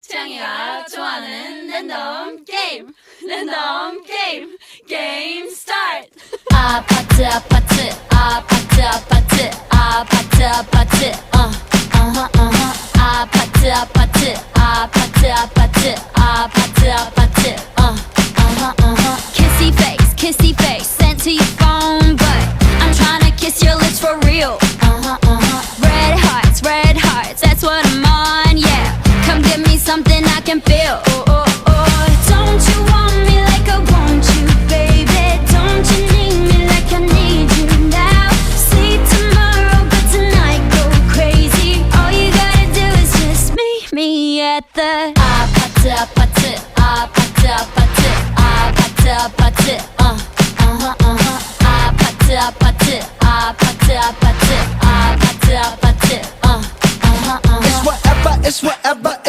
태양이가 좋아하는 랜덤 게임 게임 스타트. 아파트 아파트 아파트 아파트 아파트 아파트 아파트 아파트 아파트 아파트 아파트 아파트 kissy face sent to your phone but I'm tryna kiss your lips for real. Red hearts, that's what I'm on, yeah. Come give me something I can feel. Don't you want me like I want you, baby? Don't you need me like I need you now? See tomorrow, but tonight go crazy. All you gotta do is just meet me at the 아파트 아파트 아파트 아파트 아파트 아파트 아파트 아파트 아파트 아파트 아파트 아파트 It's whatever